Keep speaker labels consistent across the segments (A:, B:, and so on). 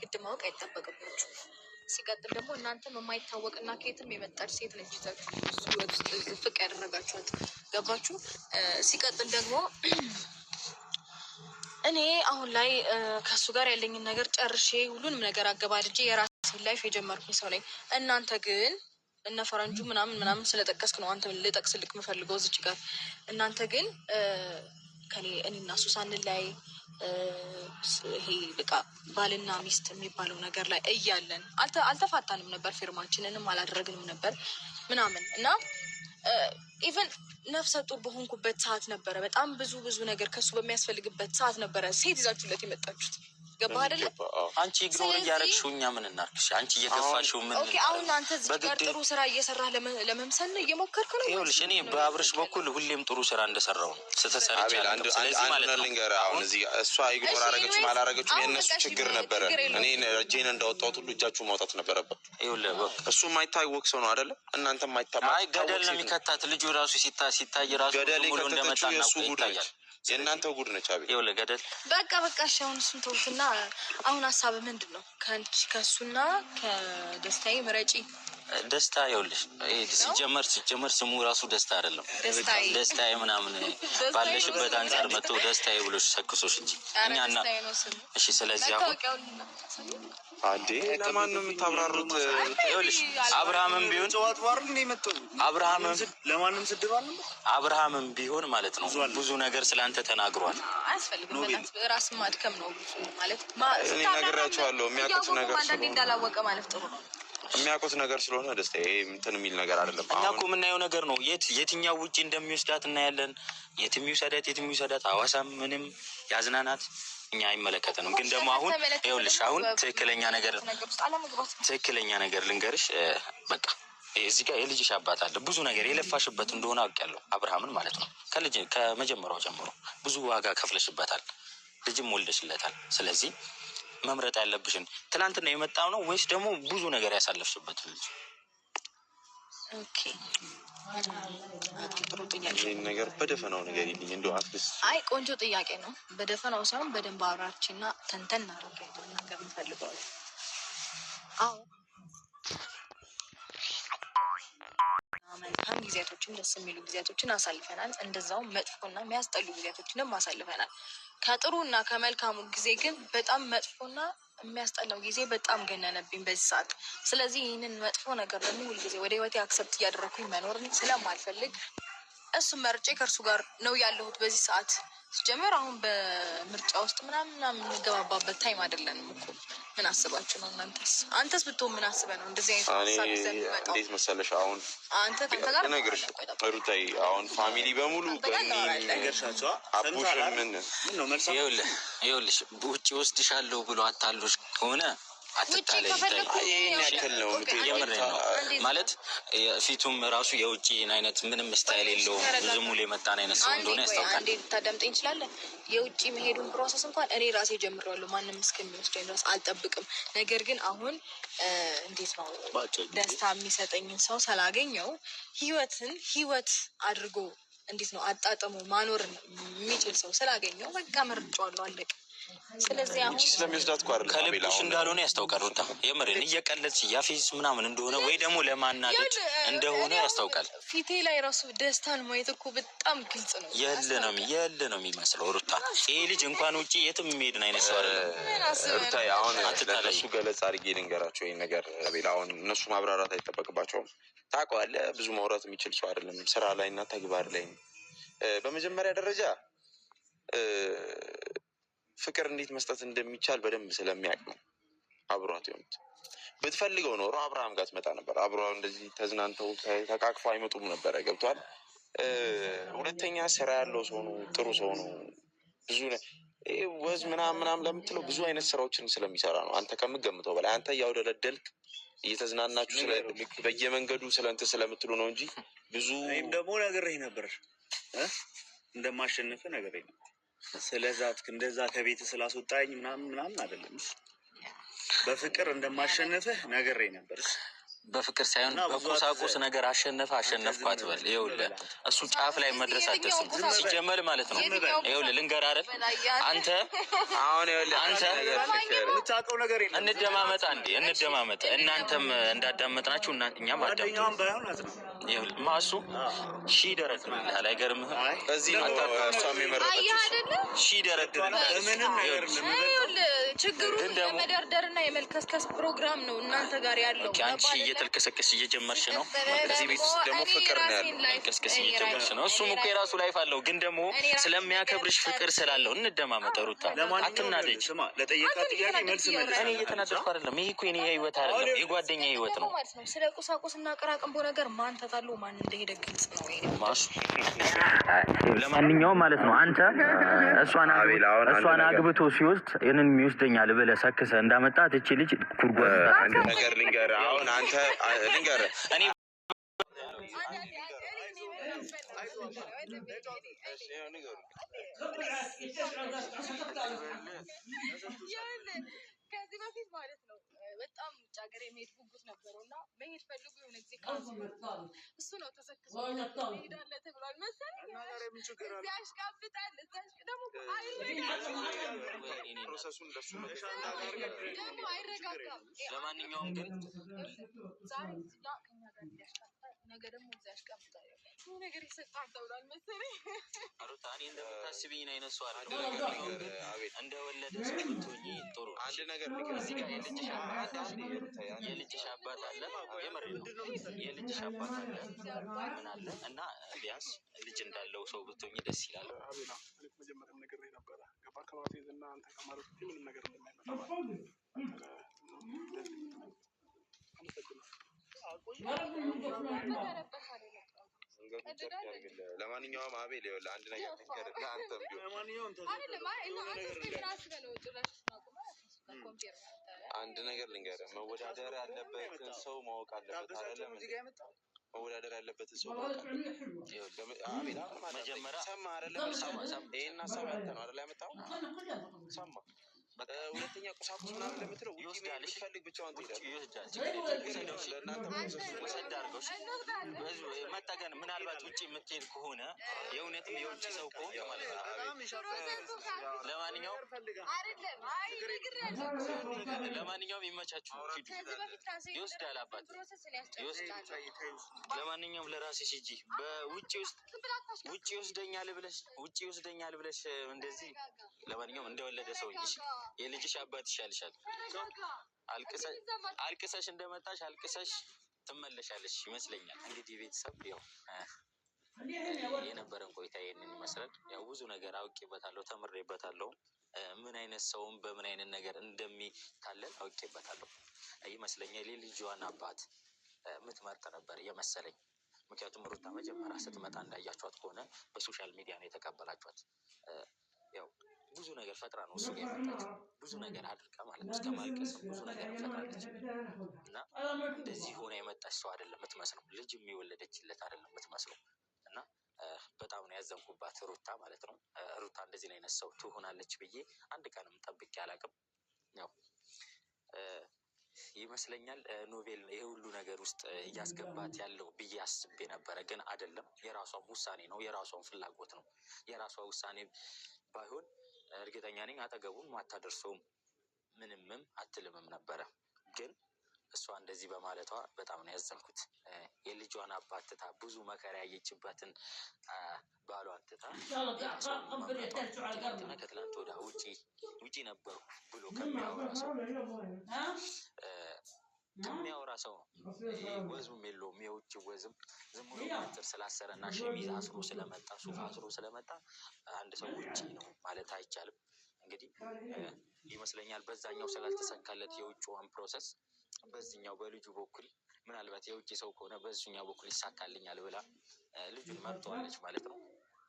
A: የግድ ማወቅ አይጠበቅባችሁ። ሲቀጥል ደግሞ እናንተም የማይታወቅና ከየትም የመጣች ሴት ነች ይዛችሁ ህይወት ውስጥ ዝፍቅ ያደረጋችኋት። ገባችሁ? ሲቀጥል ደግሞ እኔ አሁን ላይ ከሱ ጋር ያለኝን ነገር ጨርሼ ሁሉንም ነገር አገባድጄ የራሴን ላይፍ የጀመርኩኝ ሰው ነኝ። እናንተ ግን እነ ፈረንጁ ምናምን ስለጠቀስክ ነው አንተ ልጠቅስልክ የምፈልገው እዚች ጋር። እናንተ ግን እኔና እሱ ሳንለያይ ይሄ በቃ ባልና ሚስት የሚባለው ነገር ላይ እያለን አልተፋታንም ነበር፣ ፊርማችንንም አላደረግንም ነበር ምናምን እና ኢቨን ነፍሰ ጡር በሆንኩበት ሰዓት ነበረ በጣም ብዙ ነገር ከሱ በሚያስፈልግበት ሰዓት ነበረ ሴት ይዛችሁለት የመጣችሁት። ገባህ አይደለ?
B: አንቺ ኢግኖር እያደረግሽው እኛ ምን እናርግሽ? አንቺ እየገፋሽው ምን?
A: ኦኬ አሁን አንተ እዚህ ጋር ጥሩ ስራ እየሰራህ ለመምሰል ነው እየሞከርክ ነው።
B: ይኸውልሽ እኔ በአብርሽ በኩል ሁሌም ጥሩ ስራ እንደሰራው ነው ስተሰርቻለሁ። ስለዚህ ማለት ነው አሁን
C: እዚህ እሷ ኢግኖር አደረገች ማላረገችው የእነሱ ችግር ነበረ። እኔ እጄን እንዳወጣሁት ሁሉ እጃችሁ ማውጣት ነበረበት።
B: ይኸውልህ
C: እሱ የማይታወቅ ሰው ነው አይደለ? እናንተ የማይታወቅ
B: አይ ገደል ነው የሚከታት ልጁ ራሱ ሲታይ ራሱ ሙሉ እንደመጣና ይታያል።
C: የእናንተ ጉድ ነች። አቤት
B: ይኸውልህ ገደል
A: በቃ እሺ አሁን እሱን ተውትና አሁን ሀሳብ ምንድን ነው? ከእሱና ከደስታዬ ምረጪ።
B: ደስታ ይኸውልሽ ሲጀመር ስሙ ራሱ ደስታ አይደለም። ደስታዬ ምናምን ባለሽበት አንጻር መጥቶ ደስታዬ ብሎሽ ሰክሶሽ እንጂ እኛና እሺ። ስለዚህ አሁን
C: አንዴ ለማን ነው የምታብራሩት?
B: ይኸውልሽ አብርሃምም ቢሆን አብርሃምም ቢሆን ማለት ነው ብዙ ነገር ስላንተ ተናግሯል።
A: አያስፈልግም ራስን ማድከም ነው ማለት
C: እኔ ነግራቸዋለሁ። የሚያውቁት ነገር
A: አንዳንዴ እንዳላወቀ ማለት ጥሩ ነው።
C: የሚያውቁት ነገር ስለሆነ ደስታ እንትን የሚል ነገር አይደለም።
B: እኛ እኮ የምናየው ነገር ነው። የትኛው ውጪ እንደሚወስዳት እናያለን። የትም ይውሰዳት ሐዋሳም ምንም ያዝናናት እኛ አይመለከተንም። ግን ደግሞ አሁን ይኸውልሽ አሁን ትክክለኛ ነገር ልንገርሽ። በቃ እዚህ ጋር የልጅሽ አባት አለ። ብዙ ነገር የለፋሽበት እንደሆነ አውቄያለሁ። አብርሃምን ማለት ነው ከመጀመሪያው ጀምሮ ብዙ ዋጋ ከፍለሽበታል። ልጅም ወልደሽለታል። ስለዚህ መምረጥ ያለብሽን ትናንትና የመጣው ነው ወይስ ደግሞ ብዙ ነገር ያሳለፍሽበት ልጅ?
A: ኦኬ ጥሩ ጥያቄ
C: ነገር በደፈናው ነገር ይልኝ እንደው አትልስ።
A: አይ ቆንጆ ጥያቄ ነው። በደፈናው ሳይሆን በደንብ አብራችና ተንተን አድርገን ነገር እንፈልገዋለን። አዎ መልካም ጊዜያቶችን ደስ የሚሉ ጊዜያቶችን አሳልፈናል። እንደዛውም መጥፎና የሚያስጠሉ ጊዜያቶችንም አሳልፈናል። ከጥሩ እና ከመልካሙ ጊዜ ግን በጣም መጥፎና የሚያስጠላው ጊዜ በጣም ገነነብኝ በዚህ ሰዓት። ስለዚህ ይህንን መጥፎ ነገር ደግሞ ሁልጊዜ ወደ ህይወቴ አክሰፕት እያደረኩኝ መኖር ስለማልፈልግ እሱም መርጬ ከእርሱ ጋር ነው ያለሁት በዚህ ሰዓት። ሲጀመር አሁን በምርጫ ውስጥ ምናምን የምንገባባበት ታይም አይደለንም እኮ። ምን አስባችሁ ነው እናንተስ? አንተስ ብትሆን ምን አስበህ ነው እንደዚህ አይነት ሀሳብ ይዘህ የምትመጣው?
C: እንዴት መሰለሽ አሁን
A: አንተ ጋር
C: ነገርሽ ሩታይ አሁን ፋሚሊ በሙሉ አቡሽ ምን
B: ይኸውልሽ ውጭ ወስድሻለሁ ብሎ አታሎሽ ከሆነ አትታለይ።
C: ነው
B: ማለት ፊቱም ራሱ የውጭ አይነት ምንም ስታይል የለውም። ዝም ብሎ የመጣን አይነት ሰው እንደሆነ ያስታውቃል።
A: አንዴ ታዳምጠኝ እንችላለን። የውጭ መሄዱን ፕሮሰስ እንኳን እኔ ራሴ ጀምሬዋለሁ። ማንም እስከሚወስደኝ ድረስ አልጠብቅም። ነገር ግን አሁን እንዴት ነው ደስታ የሚሰጠኝን ሰው ስላገኘው ህይወት አድርጎ እንዴት ነው አጣጥሞ ማኖር የሚችል ሰው ስላገኘው በቃ መርጫዋለሁ። አለቀ። ስለዚህ አሁን
C: ስለሚወስዳት እኮ አይደለም
B: ከልብሽ እንዳልሆነ ያስታውቃል። ሩታ የምሬን እየቀለድሽ ያፌዝ ምናምን እንደሆነ ወይ ደግሞ ለማናደድ እንደሆነ ያስታውቃል።
A: ፊቴ ላይ ራሱ ደስታን ማየት እኮ በጣም ግልጽ ነው።
B: የለ ነው የሚመስለው። ሩታ ይሄ ልጅ እንኳን ውጪ የትም የሚሄድን አይነት ሰው አይደለም።
C: ሩታ አሁን ለእነሱ ገለጻ አድርጌ ልንገራቸው ይሄን ነገር ቤላ። አሁን እነሱ ማብራራት አይጠበቅባቸውም። ታውቀዋለህ፣ ብዙ ማውራት የሚችል ሰው አይደለም። ስራ ላይ እና ተግባር ላይ ነው። በመጀመሪያ ደረጃ ፍቅር እንዴት መስጠት እንደሚቻል በደንብ ስለሚያውቅ ነው አብሯት የሆኑት። ብትፈልገው ኖሮ አብርሃም ጋር ትመጣ ነበር። አብረው እንደዚህ ተዝናንተው ተቃቅፈው አይመጡም ነበረ። ገብቷል። ሁለተኛ ስራ ያለው ሰው ነው፣ ጥሩ ሰው ነው። ብዙ ወዝ ምናምን ለምትለው ብዙ አይነት ስራዎችን ስለሚሰራ ነው። አንተ ከምትገምተው በላይ አንተ እያውደለደልክ እየተዝናናችሁ በየመንገዱ ስለእንትን ስለምትሉ ነው እንጂ ብዙ
D: ደግሞ ነግሬህ ነበር እንደማሸንፍ ነግሬህ ነበር። ስለዛት እንደዛ ከቤት ስላስወጣኝ ምናምን አይደለም። በፍቅር እንደማሸንፍህ ነግሬህ ነበር።
B: በፍቅር ሳይሆን በቁሳቁስ ነገር አሸነፍኩ አትበል። ይኸውልህ እሱ ጫፍ ላይ መድረስ አትደርስም ሲጀመር ማለት ነው። ይኸውልህ ልንገርህ አይደል አንተ አሁን ይኸውልህ አንተ
D: የምታውቀው ነገር የለም።
B: እንደማመጥ እናንተም እንዳዳመጥናችሁ እኛም አዳምጠን ይኸውልህ ማሱ ደረድ ነው ይላል። አይገርምህም?
C: እዚህ ነው እሷም የመረጠችው
A: ደረድ
D: ምንም ነገር
A: ችግሩ የመደርደርና የመልከስከስ ፕሮግራም ነው እናንተ ጋር ያለው።
B: አንቺ እየተልከሰከስ እየጀመርሽ ነው።
C: እዚህ ቤት ውስጥ ደግሞ ፍቅር ነው ያለው።
B: መልከስከስ እየጀመርሽ ነው። እሱም እኮ የራሱ ላይፍ አለው፣ ግን ደግሞ ስለሚያከብርሽ ፍቅር ስላለው እንደማመጥ ሩታ አትናደጅ።
D: ለጠየቃት ጥያቄ መልስ መልስ።
B: እኔ እየተናደድኩ አይደለም። ይሄ እኮ የኔ ህይወት አይደለም፣ የጓደኛ ህይወት ነው።
A: ስለ ቁሳቁስና ቅራቅንቦ ነገር ማን ተጣሉ ማን እንደሄደ ግልጽ ነው
B: ማሱ። ለማንኛውም ማለት ነው አንተ እሷን አግብቶ ሲወስድ ይህንን ይወስደኛል ብለህ ሰክሰህ እንዳመጣት እቺ ልጅ ጉርጓድ
C: አንድ ነገር ልንገርህ። አሁን አንተ ልንገርህ እኔ
A: ከዚህ በፊት ማለት ነው በጣም ውጭ ሀገር የመሄድ ጉጉት ነበረው እና መሄድ ፈልጉ የሆነ ጊዜ ቃል እሱ ነው ተሰክሶ ሄዳለ ተብሏል መሰለኝ። ያሽቃብጣል ደግሞ
C: ፕሮሰሱን ለሱ
A: ደግሞ አይረጋጋም።
B: ለማንኛውም ግን
A: ዛሬ ከኛ ጋር ያሽቃብጣል፣ ነገ ደግሞ እዛ ያሽቃብጣል። ነገር ይሰጣል ተብሏል መሰለኝ።
B: ሩታ እኔ እንደምታስቢኝ ነው አይነሱ አይደል? እንደወለደ ሰው ብትሆኚ ጥሩ።
C: አንድ ነገር
B: እዚህ ጋር የልጅሽ አባት አለ፣ የምሬ ነው የልጅሽ አባት አለ፣ ምን አለ እና ቢያንስ ልጅ እንዳለው ሰው ብትሆኚ ደስ ይላል።
E: መጀመሪያም ነገር ነበረ ገባ ከማፌዝ እና አንተ ከማለት ምንም ነገር እንደማይመጣ
C: ለማንኛውም አቤል ይኸውልህ አንድ ነገር ልንገርህ፣ አንተም ቢሆን አንድ ነገር ልንገርህ፣ መወዳደር ያለበትን ሰው ማወቅ አለበት አይደለም? መወዳደር ያለበትን ሰው ማወቅ አለበት። አቤል መጀመሪያ ሰማ አይደለም? ይሄን ሀሳብ ያንተ ነው አይደል ያመጣው? ሰማ ሁለተኛ ቁሳቁስ ምናምን ለምትለው ውጪ ብትፈልግ ብቻውን
B: መጠገን ምናልባት ውጭ የምትሄድ ከሆነ የእውነትም የውጭ ሰው ከሆነ ማለት ነው። ለማንኛውም ይመቻችሁ፣ ይወስዳል አባት ይወስዳል። ለማንኛውም ለራስሽ ሂጂ። ውጭ ይወስደኛል ብለሽ እንደዚህ ለማንኛውም እንደወለደ ሰው የልጅሽ አባት ይሻልሻል። አልቅሰሽ እንደመጣሽ አልቅሰሽ ትመለሻለሽ ይመስለኛል። እንግዲህ ቤተሰብ ያው የነበረን ቆይታ ይሄንን ይመስላል። ያው ብዙ ነገር አውቄበታለሁ፣ ተምሬበታለሁ። ምን አይነት ሰውም በምን አይነት ነገር እንደሚታለል አውቄበታለሁ ይመስለኛል። የልጇን አባት የምትመርጥ ነበር የመሰለኝ። ምክንያቱም ሩታ መጀመሪያ ስትመጣ እንዳያችኋት ከሆነ በሶሻል ሚዲያ ነው የተቀበላችኋት። ያው ብዙ ነገር ፈጥራ ነው እሱ የመጣችው፣ ብዙ ነገር አድርጋ ማለት ነው። እስከ ማልቀስም ብዙ ነገር ፈጥራለች እና እንደዚህ ሆነ የመጣች ሰው አይደለም የምትመስለው። ልጅ የሚወለደችለት አይደለም የምትመስለው እና በጣም ነው ያዘንኩባት ሩታ ማለት ነው። ሩታ እንደዚህ አይነት ሰው ትሆናለች ብዬ አንድ ቀንም ጠብቄ አላውቅም። ያው ይመስለኛል ኖቬል ይሄ ሁሉ ነገር ውስጥ እያስገባት ያለው ብዬ አስቤ ነበረ፣ ግን አይደለም። የራሷም ውሳኔ ነው፣ የራሷም ፍላጎት ነው። የራሷ ውሳኔ ባይሆን እርግጠኛ ነኝ አጠገቡም አታደርሰውም፣ ምንምም አትልምም ነበረ። ግን እሷ እንደዚህ በማለቷ በጣም ነው ያዘንኩት። የልጇን አባት ትታ ብዙ መከራ ያየችበትን ባሏን ትታ ከትላንት ወዲያ ውጪ ነበርኩ ብሎ ከሚያወራ ሰው ነው። ወዝም የለውም፣ የውጭ ወዝም ዝም ብሎ መነጽር ስላሰረና ሸሚዝ አስሮ ስለመጣ ሱፍ አስሮ ስለመጣ አንድ ሰው ውጪ ነው ማለት አይቻልም። እንግዲህ ይመስለኛል በዛኛው ስላልተሳካለት የውጭዋን ፕሮሰስ በዚህኛው በልጁ በኩል ምናልባት የውጭ ሰው ከሆነ በዚህኛው በኩል ይሳካልኛል ብላ ልጁን መርጠዋለች ማለት ነው።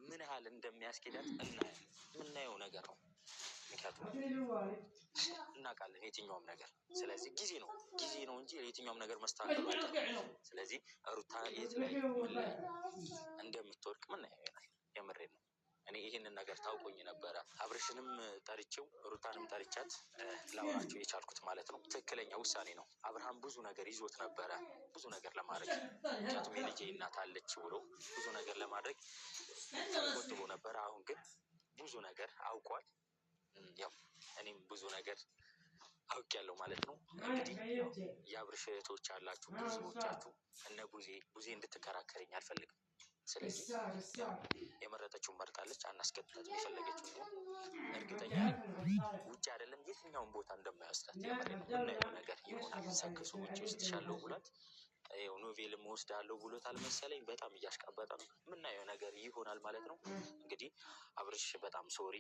B: ምን ያህል እንደሚያስኬዳት የምናየው ነገር ነው። ምክንያቱም እናውቃለን የትኛውም ነገር። ስለዚህ ጊዜ ነው እንጂ የትኛውም ነገር መስተካከሉ አይቀርም። ስለዚህ ሩታ የት ላይ ምን ላይ እንደምትወድቅ ምናየው ይሆናል። የምሬን ነው። እኔ ይሄንን ነገር ታውቆኝ ነበረ። አብርሽንም ጠርቼው ሩታንም ጠርቻት ላወራቸው የቻልኩት ማለት ነው። ትክክለኛ ውሳኔ ነው። አብርሃም ብዙ ነገር ይዞት ነበረ፣ ብዙ ነገር ለማድረግ ምክንያቱም የልጄ እናት አለች ብሎ ብዙ ነገር ለማድረግ ተቆጥቦ ነበረ። አሁን ግን ብዙ ነገር አውቋል። ያው እኔም ብዙ ነገር አውቅ ያለው ማለት ነው። እንግዲህ የአብርሽ እህቶች አላችሁ፣ ብዙዎቻችሁ እነ ቡዜ እንድትከራከረኝ አልፈልግም። ስለዚህ የመረጠችውን መርጣለች፣ አናስገድዳት። የፈለገችው እርግጠኛ ውጭ አይደለም የትኛውን ቦታ እንደማይወስዳት የምናየው ነገር ይሆናል። ሰክሶ ውጭ ወስድሻለሁ ብሏት ኖቬልም ወስዳለሁ ብሎታል መሰለኝ። በጣም እያሽቃበጠ ነው። የምናየው ነገር ይሆናል ማለት ነው። እንግዲህ አብርሽ በጣም ሶሪ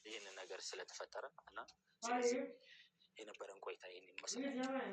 B: ይህንን ነገር ስለተፈጠረ እና ስለዚህ የነበረን ቆይታ ይህን ይመስላል።